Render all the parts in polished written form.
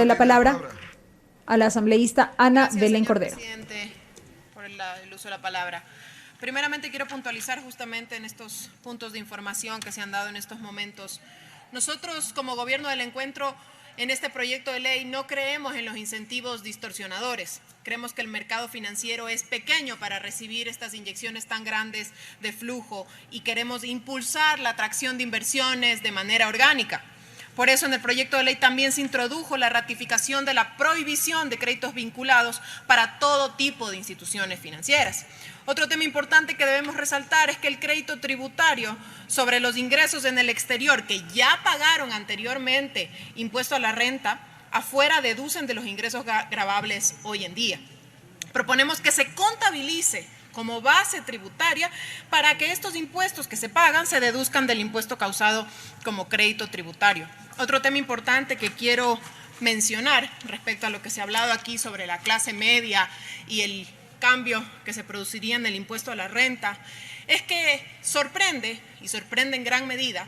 la palabra a la asambleísta Ana Belén Cordero. Presidente, por el uso de la palabra. Primeramente quiero puntualizar justamente en estos puntos de información que se han dado en estos momentos. Nosotros como Gobierno del Encuentro en este proyecto de ley no creemos en los incentivos distorsionadores. Creemos que el mercado financiero es pequeño para recibir estas inyecciones tan grandes de flujo y queremos impulsar la atracción de inversiones de manera orgánica. Por eso en el proyecto de ley también se introdujo la ratificación de la prohibición de créditos vinculados para todo tipo de instituciones financieras. Otro tema importante que debemos resaltar es que el crédito tributario sobre los ingresos en el exterior que ya pagaron anteriormente impuesto a la renta, afuera deducen de los ingresos gravables hoy en día. Proponemos que se contabilice como base tributaria para que estos impuestos que se pagan se deduzcan del impuesto causado como crédito tributario. Otro tema importante que quiero mencionar respecto a lo que se ha hablado aquí sobre la clase media y el cambio que se produciría en el impuesto a la renta, es que sorprende, y sorprende en gran medida,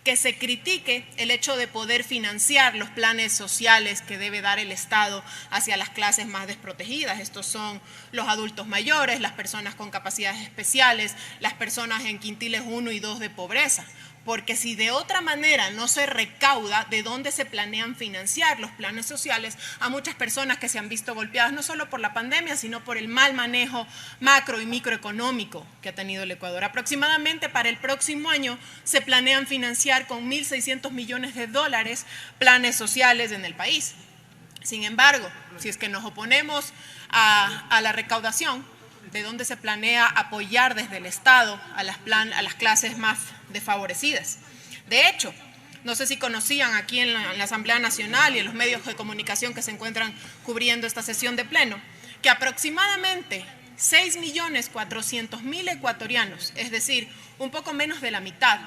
que se critique el hecho de poder financiar los planes sociales que debe dar el Estado hacia las clases más desprotegidas. Estos son los adultos mayores, las personas con capacidades especiales, las personas en quintiles 1 y 2 de pobreza. Porque si de otra manera no se recauda de dónde se planean financiar los planes sociales a muchas personas que se han visto golpeadas no solo por la pandemia, sino por el mal manejo macro y microeconómico que ha tenido el Ecuador. Aproximadamente para el próximo año se planean financiar con 1.600 millones de dólares planes sociales en el país. Sin embargo, si es que nos oponemos a la recaudación, de dónde se planea apoyar desde el Estado a las clases más desfavorecidas. De hecho, no sé si conocían aquí en la Asamblea Nacional y en los medios de comunicación que se encuentran cubriendo esta sesión de pleno, que aproximadamente 6.400.000 ecuatorianos, es decir, un poco menos de la mitad,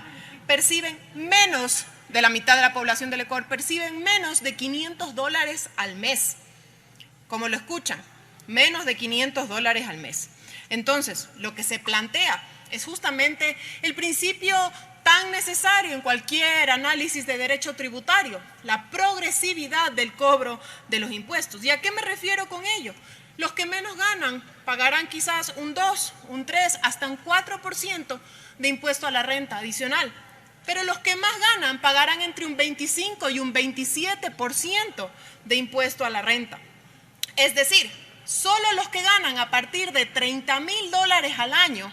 perciben menos de la mitad de la población del Ecuador, perciben menos de $500 al mes. Como lo escuchan, menos de $500 al mes. Entonces, lo que se plantea es justamente el principio tan necesario en cualquier análisis de derecho tributario, la progresividad del cobro de los impuestos. ¿Y a qué me refiero con ello? Los que menos ganan pagarán quizás un 2, un 3, hasta un 4% de impuesto a la renta adicional. Pero los que más ganan pagarán entre un 25 y un 27% de impuesto a la renta. Es decir, solo los que ganan a partir de $30.000 al año,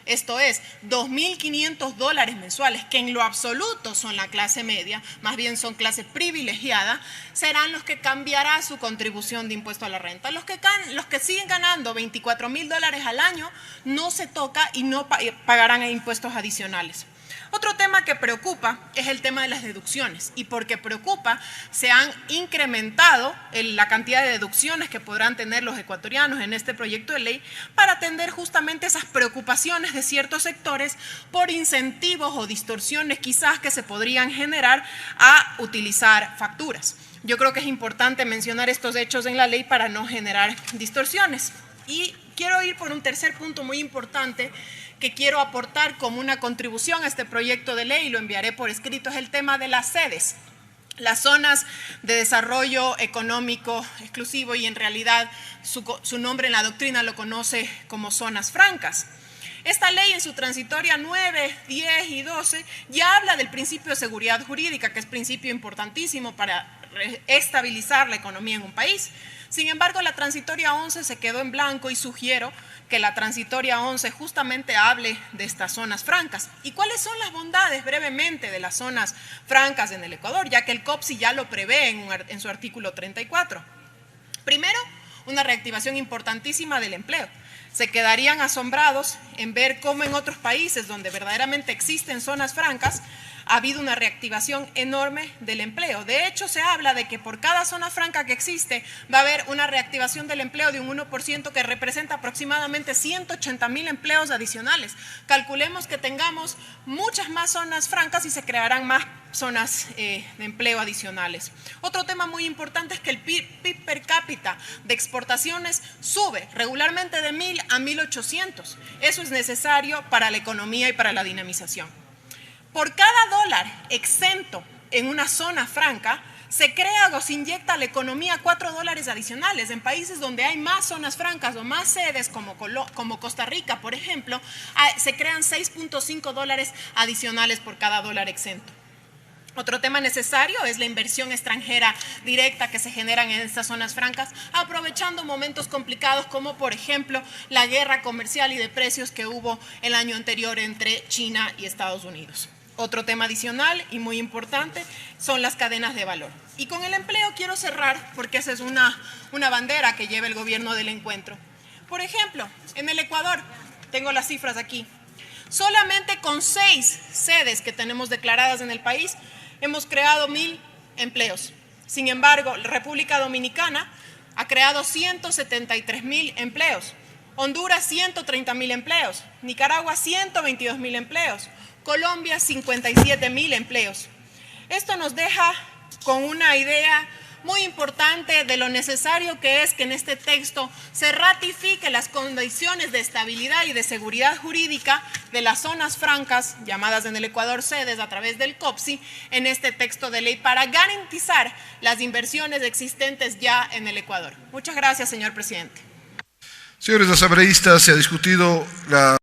esto es, $2.500 mensuales, que en lo absoluto son la clase media, más bien son clase privilegiada, serán los que cambiará su contribución de impuesto a la renta. Los que siguen ganando $24.000 al año no se toca y no pagarán impuestos adicionales. Otro tema que preocupa es el tema de las deducciones, y porque preocupa se han incrementado la cantidad de deducciones que podrán tener los ecuatorianos en este proyecto de ley para atender justamente esas preocupaciones de ciertos sectores por incentivos o distorsiones quizás que se podrían generar a utilizar facturas. Yo creo que es importante mencionar estos hechos en la ley para no generar distorsiones. Y quiero ir por un tercer punto muy importante que quiero aportar como una contribución a este proyecto de ley, y lo enviaré por escrito, es el tema de las sedes, las zonas de desarrollo económico exclusivo, y en realidad su nombre en la doctrina lo conoce como zonas francas. Esta ley en su transitoria 9, 10 y 12 ya habla del principio de seguridad jurídica, que es principio importantísimo para estabilizar la economía en un país. Sin embargo, la transitoria 11 se quedó en blanco y sugiero que la transitoria 11 justamente hable de estas zonas francas. ¿Y cuáles son las bondades brevemente de las zonas francas en el Ecuador? Ya que el COPSI ya lo prevé en su artículo 34. Primero, una reactivación importantísima del empleo. Se quedarían asombrados en ver cómo en otros países donde verdaderamente existen zonas francas ha habido una reactivación enorme del empleo. De hecho, se habla de que por cada zona franca que existe va a haber una reactivación del empleo de un 1% que representa aproximadamente 180.000 empleos adicionales. Calculemos que tengamos muchas más zonas francas y se crearán más zonas de empleo adicionales. Otro tema muy importante es que el PIB per cápita de exportaciones sube regularmente de 1.000 a 1.800. Eso es necesario para la economía y para la dinamización. Por cada dólar exento en una zona franca se crea o se inyecta a la economía $4 adicionales. En países donde hay más zonas francas o más sedes, como Costa Rica, por ejemplo, se crean $6.5 adicionales por cada dólar exento. Otro tema necesario es la inversión extranjera directa que se generan en estas zonas francas, aprovechando momentos complicados como, por ejemplo, la guerra comercial y de precios que hubo el año anterior entre China y Estados Unidos. Otro tema adicional y muy importante son las cadenas de valor. Y con el empleo quiero cerrar porque esa es una bandera que lleva el gobierno del encuentro. Por ejemplo, en el Ecuador, tengo las cifras aquí, solamente con 6 sedes que tenemos declaradas en el país, hemos creado 1.000 empleos. Sin embargo, la República Dominicana ha creado 173.000 empleos, Honduras 130.000 empleos, Nicaragua 122.000 empleos, Colombia 57.000 empleos. Esto nos deja con una idea muy importante de lo necesario que es que en este texto se ratifique las condiciones de estabilidad y de seguridad jurídica de las zonas francas, llamadas en el Ecuador sedes a través del COPSI, en este texto de ley para garantizar las inversiones existentes ya en el Ecuador. Muchas gracias, señor presidente. Señores asambleístas, se ha discutido la